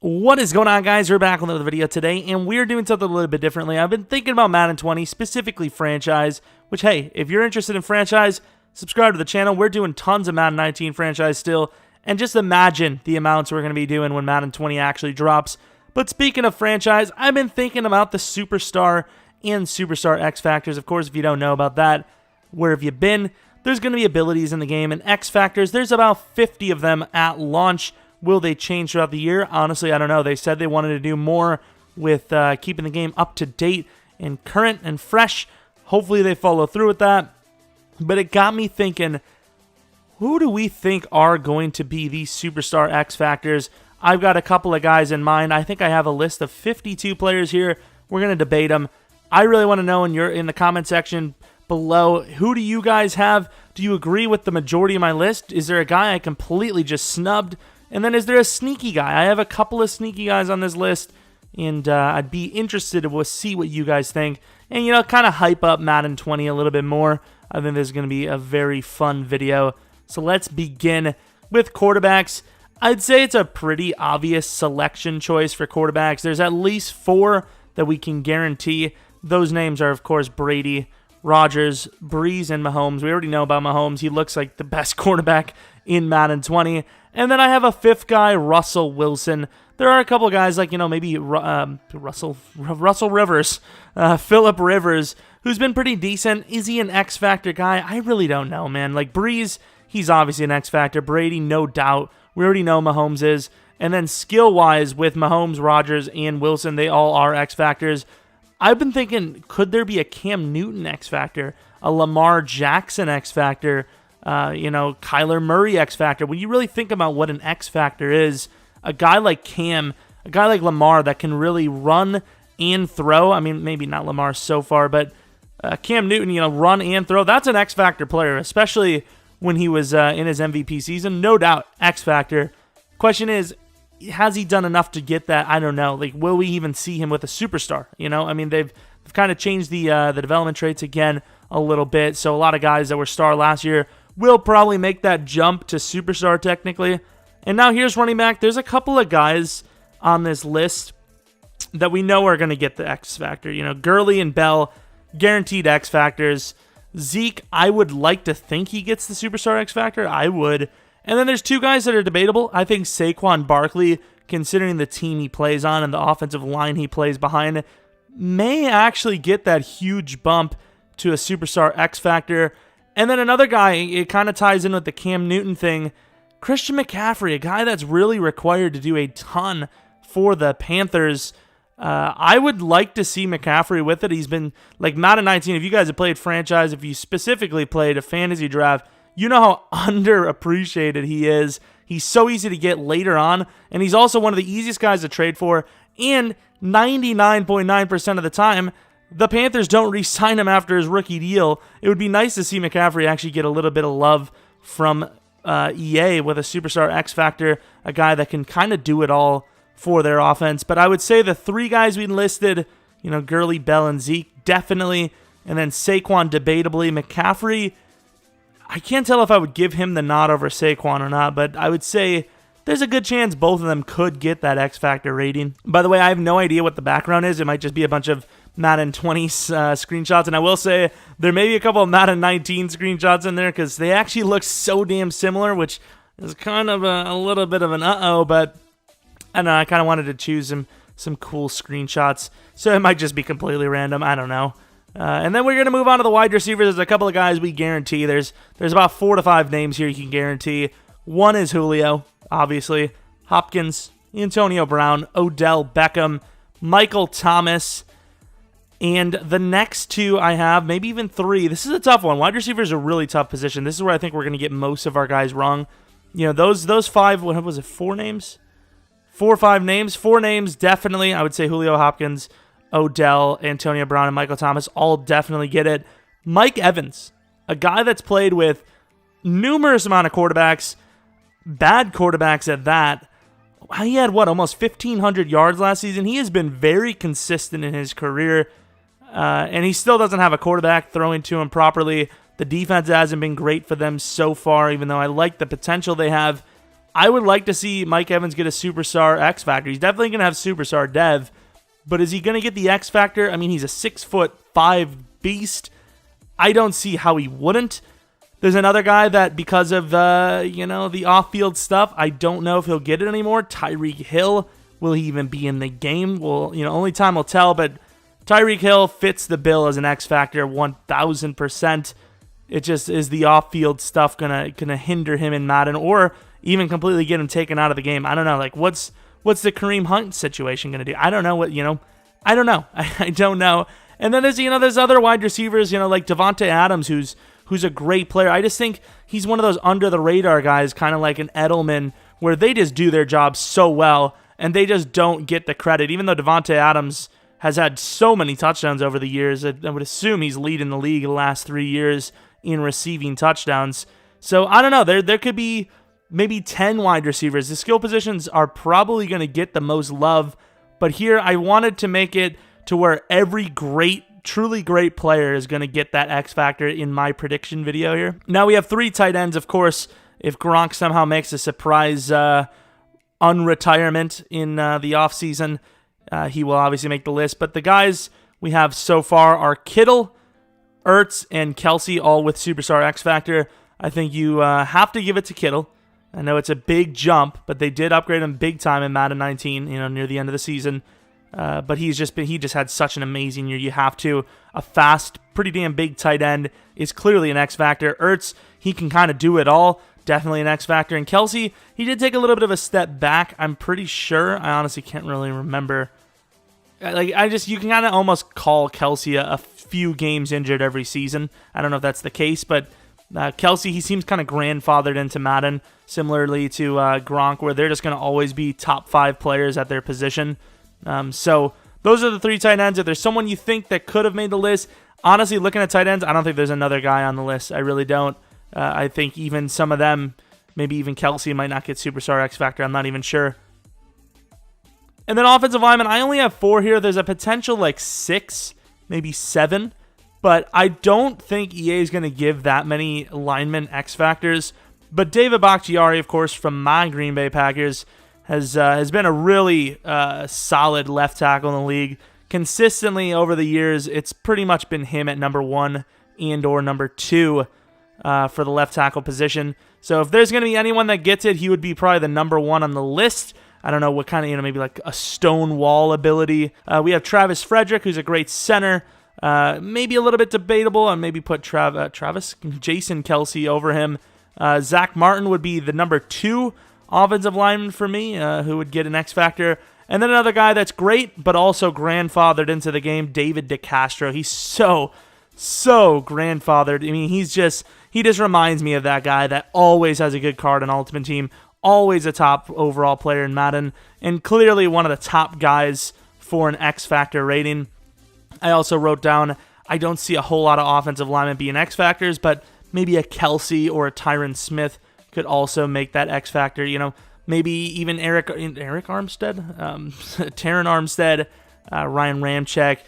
What is going on, guys? We're back with another video today, and we're doing something a little bit differently. I've been thinking about Madden 20, specifically franchise, which, hey, if you're interested in franchise, subscribe to the channel. We're doing tons of Madden 19 franchise still, and just imagine the amounts we're going to be doing when Madden 20 actually drops. But speaking of franchise, I've been thinking about the Superstar and Superstar X Factors. Of course, if you don't know about that, where have you been? There's going to be abilities in the game, and X Factors, there's about 50 of them at launch. Will they change throughout the year? Honestly, I don't know. They said they wanted to do more with keeping the game up to date and current and fresh. Hopefully they follow through with that. But it got me thinking, who do we think are going to be these Superstar X Factors? I've got a couple of guys in mind. I think I have a list of 52 players here. We're going to debate them. I really want to know in the comment section below, who do you guys have? Do you agree with the majority of my list? Is there a guy I completely just snubbed? And then is there a sneaky guy? I have a couple of sneaky guys on this list, and I'd be interested to see what you guys think. And, you know, kind of hype up Madden 20 a little bit more. I think this is going to be a very fun video. So let's begin with quarterbacks. I'd say it's a pretty obvious selection choice for quarterbacks. There's at least 4 that we can guarantee. Those names are, of course, Brady, Rodgers, Breeze, and Mahomes. We already know about Mahomes. He looks like the best quarterback in Madden 20. And then I have a 5th guy, Russell Wilson. There are a couple of guys like, you know, maybe Russell Rivers, Phillip Rivers, who's been pretty decent. Is he an X Factor guy? I really don't know, man. Like Breeze, he's obviously an X Factor. Brady, no doubt. We already know Mahomes is. And then skill-wise, with Mahomes, Rodgers, and Wilson, they all are X Factors. I've been thinking, could there be a Cam Newton X Factor, a Lamar Jackson X Factor, Kyler Murray X Factor? When you really think about what an X Factor is, a guy like Cam, a guy like Lamar that can really run and throw. I mean, maybe not Lamar so far, but Cam Newton, run and throw. That's an X Factor player, especially when he was in his MVP season. No doubt, X Factor. Question is, has he done enough to get that? I don't know. Like, will we even see him with a superstar? I mean, they've kind of changed the development traits again a little bit. So a lot of guys that were star last year will probably make that jump to superstar technically. And now here's running back. There's a couple of guys on this list that we know are going to get the X Factor. Gurley and Bell, guaranteed X Factors. Zeke, I would like to think he gets the superstar X Factor. I would. And then there's 2 guys that are debatable. I think Saquon Barkley, considering the team he plays on and the offensive line he plays behind, may actually get that huge bump to a superstar X Factor. And then another guy, it kind of ties in with the Cam Newton thing, Christian McCaffrey, a guy that's really required to do a ton for the Panthers. I would like to see McCaffrey with it. He's been, like Madden 19, if you guys have played franchise, if you specifically played a fantasy draft, you know how underappreciated he is. He's so easy to get later on, and he's also one of the easiest guys to trade for, and 99.9% of the time, the Panthers don't re-sign him after his rookie deal. It would be nice to see McCaffrey actually get a little bit of love from EA with a superstar X Factor, a guy that can kind of do it all for their offense. But I would say the 3 guys we listed, Gurley, Bell, and Zeke, definitely, and then Saquon, debatably. McCaffrey, I can't tell if I would give him the nod over Saquon or not, but I would say there's a good chance both of them could get that X Factor rating. By the way, I have no idea what the background is. It might just be a bunch of Madden 20 screenshots, and I will say there may be a couple of Madden 19 screenshots in there because they actually look so damn similar, which is kind of a little bit of an uh-oh, but I don't know, I kind of wanted to choose some cool screenshots, so it might just be completely random. I don't know. And then we're going to move on to the wide receivers. There's a couple of guys we guarantee. There's about 4 to 5 names here you can guarantee. One is Julio, obviously. Hopkins, Antonio Brown, Odell Beckham, Michael Thomas. And the next 2 I have, maybe even 3. This is a tough one. Wide receiver is a really tough position. This is where I think we're going to get most of our guys wrong. Those 5, what was it, 4 names? 4 or 5 names? 4 names, definitely. I would say Julio, Hopkins, Odell, Antonio Brown, and Michael Thomas all definitely get it. Mike Evans, a guy that's played with numerous amount of quarterbacks, bad quarterbacks at that. He had, almost 1,500 yards last season. He has been very consistent in his career, and he still doesn't have a quarterback throwing to him properly. The defense hasn't been great for them so far, even though I like the potential they have. I would like to see Mike Evans get a superstar X Factor. He's definitely going to have superstar dev, but is he going to get the X Factor? I mean, he's a 6'5" beast. I don't see how he wouldn't. There's another guy that because of, the off-field stuff, I don't know if he'll get it anymore. Tyreek Hill. Will he even be in the game? Well, only time will tell, but Tyreek Hill fits the bill as an X Factor 1,000%. It just is the off-field stuff gonna hinder him in Madden or even completely get him taken out of the game. I don't know. Like, what's the Kareem Hunt situation going to do? I don't know I don't know. I don't know. And then there's other wide receivers, like Devontae Adams, who's a great player. I just think he's one of those under-the-radar guys, kind of like an Edelman, where they just do their job so well, and they just don't get the credit. Even though Devontae Adams has had so many touchdowns over the years, I would assume he's leading the league the last 3 years in receiving touchdowns. So, I don't know. There could be maybe 10 wide receivers. The skill positions are probably going to get the most love, but here I wanted to make it to where every truly great player is going to get that X Factor in my prediction video here. Now we have 3 tight ends, of course. If Gronk somehow makes a surprise unretirement in the offseason, he will obviously make the list. But the guys we have so far are Kittle, Ertz, and Kelsey, all with Superstar X Factor. I think you have to give it to Kittle. I know it's a big jump, but they did upgrade him big time in Madden 19, near the end of the season. But he just had such an amazing year. You have to. A fast, pretty damn big tight end is clearly an X Factor. Ertz, he can kind of do it all. Definitely an X Factor. And Kelsey, he did take a little bit of a step back, I'm pretty sure. I honestly can't really remember. You can kind of almost call Kelsey a few games injured every season. I don't know if that's the case, but Kelsey, he seems kind of grandfathered into Madden, similarly to Gronk, where they're just going to always be top 5 players at their position. So those are the 3 tight ends. If there's someone you think that could have made the list, honestly, looking at tight ends, I don't think there's another guy on the list. I really don't. I think even some of them, maybe even Kelsey, might not get Superstar X Factor. I'm not even sure. And then offensive linemen, I only have 4 here. There's a potential 6, maybe 7. But I don't think EA is going to give that many linemen X Factors. But David Bakhtiari, of course, from my Green Bay Packers, has been a really solid left tackle in the league. Consistently over the years, it's pretty much been him at number 1 and or number 2 for the left tackle position. So if there's going to be anyone that gets it, he would be probably the number 1 on the list. I don't know what kind of, maybe like a stone wall ability. We have Travis Frederick, who's a great center. Maybe a little bit debatable, and maybe put Jason Kelsey over him. Zach Martin would be the number 2 offensive lineman for me, who would get an X Factor. And then another guy that's great, but also grandfathered into the game, David DeCastro. He's so grandfathered. I mean, he just reminds me of that guy that always has a good card on Ultimate Team, always a top overall player in Madden, and clearly one of the top guys for an X Factor rating. I also wrote down, I don't see a whole lot of offensive linemen being X Factors, but maybe a Kelsey or a Tyron Smith could also make that X Factor. Maybe even Eric Armstead, Taron Armstead, Ryan Ramczyk.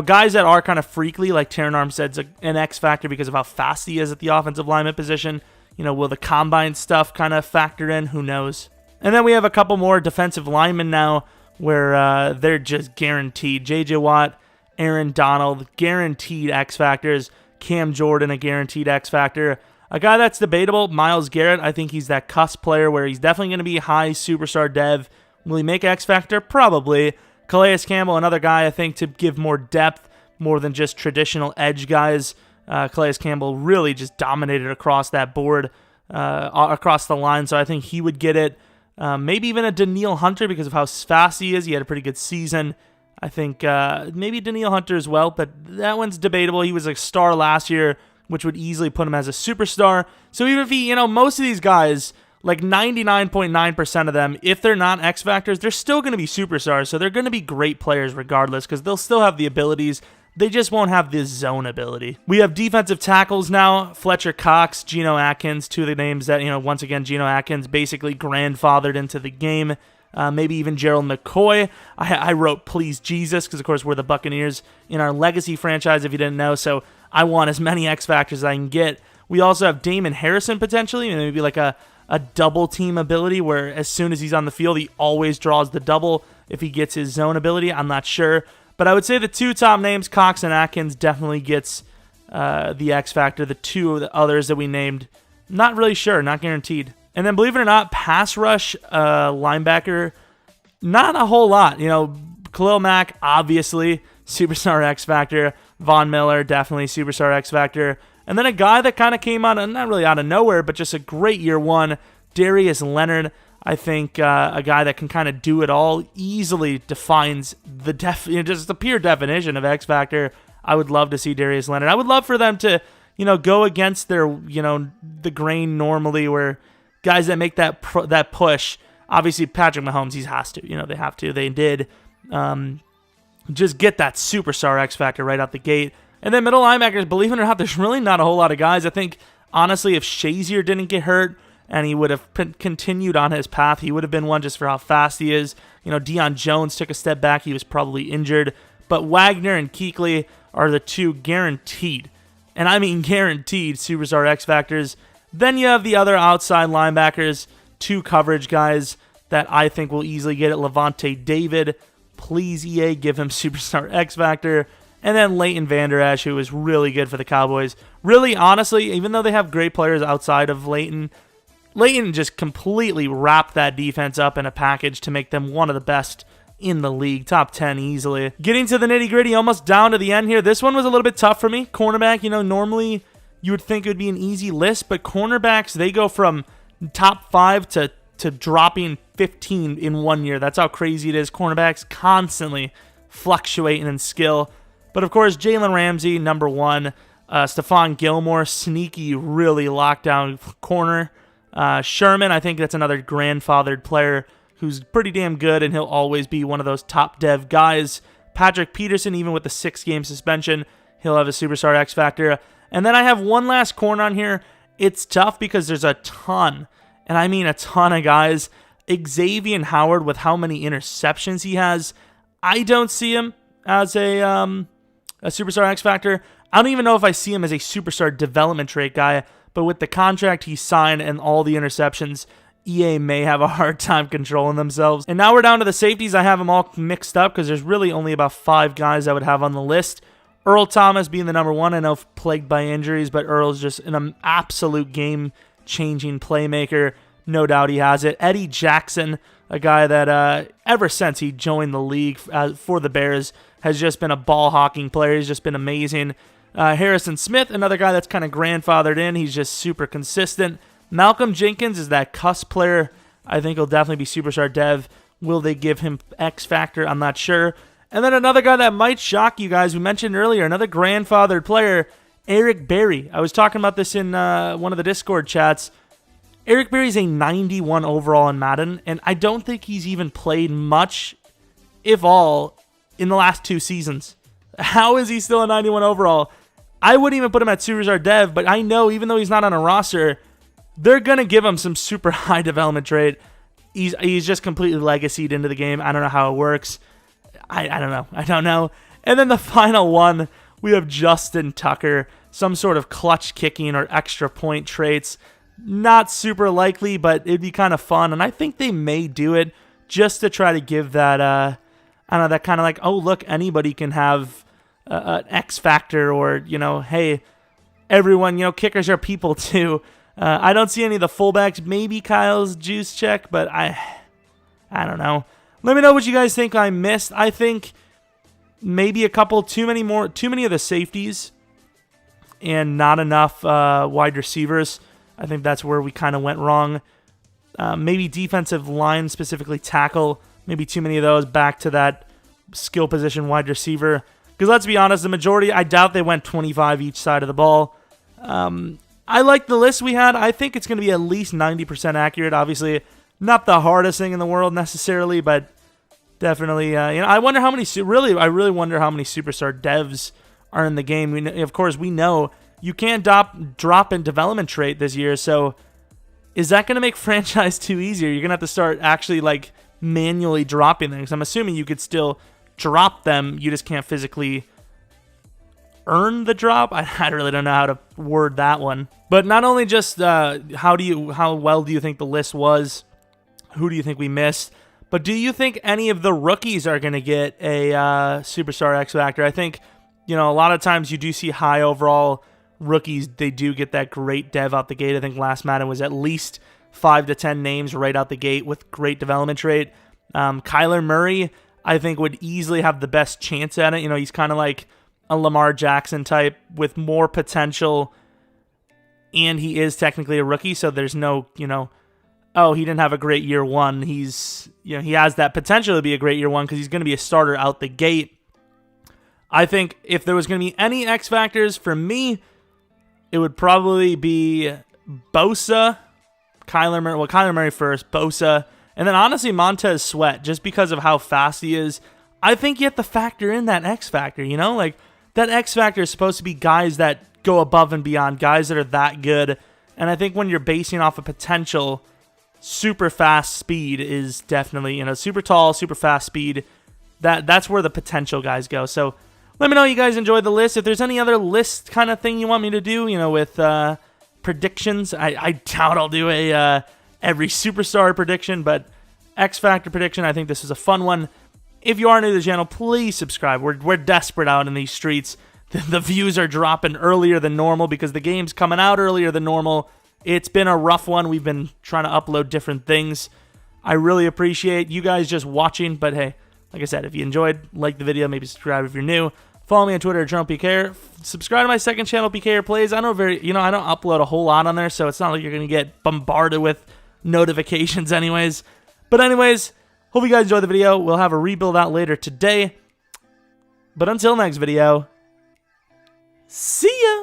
Guys that are kind of freakly, like Taron Armstead's an X Factor because of how fast he is at the offensive lineman position. Will the combine stuff kind of factor in? Who knows? And then we have a couple more defensive linemen now where they're just guaranteed. J.J. Watt, Aaron Donald, guaranteed X Factors. Cam Jordan, a guaranteed X Factor. A guy that's debatable, Myles Garrett. I think he's that cusp player where he's definitely going to be high superstar dev. Will he make X Factor? Probably. Calais Campbell, another guy I think to give more depth, more than just traditional edge guys. Calais Campbell really just dominated across that board, across the line, so I think he would get it. Maybe even a Danielle Hunter because of how fast he is. He had a pretty good season. I think maybe Danielle Hunter as well, but that one's debatable. He was a star last year, which would easily put him as a superstar. So even if he, most of these guys, like 99.9% of them, if they're not X Factors, they're still going to be superstars. So they're going to be great players regardless because they'll still have the abilities. They just won't have this zone ability. We have defensive tackles now. Fletcher Cox, Geno Atkins, 2 of the names that, once again, Geno Atkins basically grandfathered into the game. Maybe even Gerald McCoy. I wrote Please Jesus because, of course, we're the Buccaneers in our legacy franchise, if you didn't know. So I want as many X Factors as I can get. We also have Damon Harrison potentially, maybe like a a double team ability where as soon as he's on the field, he always draws the double if he gets his zone ability. I'm not sure. But I would say the two top names, Cox and Atkins, definitely gets the X factor. The two of the others that we named, not really sure, not guaranteed. And then believe it or not, pass rush linebacker, not a whole lot. Khalil Mack, obviously, superstar X factor. Von Miller, definitely superstar X factor. And then a guy that kind of came out, not really out of nowhere, but just a great year one, Darius Leonard. I think a guy that can kind of do it all, easily defines just the pure definition of X factor. I would love to see Darius Leonard. I would love for them to, go against their, the grain normally, where guys that make that push. Obviously, Patrick Mahomes, he has to. They have to. They did. Just get that superstar X factor right out the gate. And then middle linebackers, believe it or not, there's really not a whole lot of guys. I think, honestly, if Xavier didn't get hurt and he would have continued on his path, he would have been one just for how fast he is. Deion Jones took a step back. He was probably injured. But Wagner and Kuechly are the two guaranteed, and I mean guaranteed, superstar X factors. Then you have the other outside linebackers, two coverage guys that I think will easily get it. Levante David, please EA, give him superstar X factor. And then Leighton Vander Esch, who was really good for the Cowboys. Really, honestly, even though they have great players outside of Leighton just completely wrapped that defense up in a package to make them one of the best in the league. Top 10 easily. Getting to the nitty-gritty, almost down to the end here. This one was a little bit tough for me. Cornerback, normally you would think it would be an easy list, but cornerbacks, they go from top 5 to dropping 15 in 1 year. That's how crazy it is. Cornerbacks constantly fluctuating in skill. But of course, Jalen Ramsey, number 1. Stephon Gilmore, sneaky, really lockdown corner. Sherman, I think that's another grandfathered player who's pretty damn good, and he'll always be one of those top dev guys. Patrick Peterson, even with the 6-game suspension, he'll have a superstar X factor. And then I have one last corner on here. It's tough because there's a ton, and I mean a ton of guys. Xavier Howard, with how many interceptions he has, I don't see him as a superstar X factor. I don't even know if I see him as a superstar development trait guy, but with the contract he signed and all the interceptions, EA may have a hard time controlling themselves. And now we're down to the safeties. I have them all mixed up because there's really only about 5 guys I would have on the list. Earl Thomas being the number 1. I know plagued by injuries, but Earl's just an absolute game-changing playmaker. No doubt he has it. Eddie Jackson, a guy that ever since he joined the league for the Bears has just been a ball-hawking player. He's just been amazing. Harrison Smith, another guy that's kind of grandfathered in. He's just super consistent. Malcolm Jenkins is that cuss player. I think he'll definitely be superstar dev. Will they give him X factor? I'm not sure. And then another guy that might shock you guys, we mentioned earlier, another grandfathered player, Eric Berry. I was talking about this in one of the Discord chats. Eric Berry's a 91 overall in Madden, and I don't think he's even played much, if all, in the last 2 seasons. How is he still a 91 overall? I wouldn't even put him at superstar dev, but I know even though he's not on a roster, they're going to give him some super high development trait. He's just completely legacied into the game. I don't know how it works. I don't know. And then the final one, we have Justin Tucker. Some sort of clutch kicking or extra point traits. Not super likely, but it'd be kind of fun. And I think they may do it just to try to give that, that kind of like, oh, look, anybody can have an X factor, or, hey, everyone, kickers are people too. I don't see any of the fullbacks. Maybe Kyle's juice check, but I don't know. Let me know what you guys think I missed. I think maybe a couple too many of the safeties and not enough wide receivers. I think that's where we kind of went wrong. Maybe defensive line, specifically tackle. Maybe too many of those. Back to that skill position wide receiver. Because let's be honest, the majority, I doubt they went 25 each side of the ball. I like the list we had. I think it's going to be at least 90% accurate. Obviously, not the hardest thing in the world necessarily, but definitely. I wonder how many. I really wonder how many superstar devs are in the game. Of course, we know you can't drop in development trait this year. So, is that going to make franchise 2 easier? You're going to have to start actually manually dropping things. I'm assuming you could still drop them. You just can't physically earn the drop. I really don't know how to word that one. But not only just how well do you think the list was, who do you think we missed, but do you think any of the rookies are going to get a Superstar X Factor? I think, a lot of times you do see high overall rookies, they do get that great dev out the gate. I think last Madden was at least 5 to 10 names right out the gate with great development rate. Kyler Murray, I think, would easily have the best chance at it. He's kind of like a Lamar Jackson type with more potential, and he is technically a rookie, so there's no, oh, he didn't have a great year one. He's, he has that potential to be a great year one because he's going to be a starter out the gate. I think if there was going to be any X factors for me, it would probably be Bosa, Kyler Murray first, Bosa, and then honestly Montez Sweat, just because of how fast he is. I think you have to factor in that X factor, like that X factor is supposed to be guys that go above and beyond, guys that are that good. And I think when you're basing off of potential, super fast speed is definitely, super tall, super fast speed. That's where the potential guys go. So let me know you guys enjoyed the list. If there's any other list kind of thing you want me to do, with predictions, I doubt I'll do a every superstar prediction, but X Factor prediction, I think this is a fun one. If you are new to the channel, please subscribe. We're desperate out in these streets. The views are dropping earlier than normal because the game's coming out earlier than normal. It's been a rough one. We've been trying to upload different things. I really appreciate you guys just watching, but hey, like I said, if you enjoyed, like the video, maybe subscribe if you're new. Follow me on Twitter at Jeromepkr. Subscribe to my second channel, PKR Plays. I don't upload a whole lot on there, so it's not like you're going to get bombarded with notifications anyways. But anyways, hope you guys enjoyed the video. We'll have a rebuild out later today. But until next video, see ya!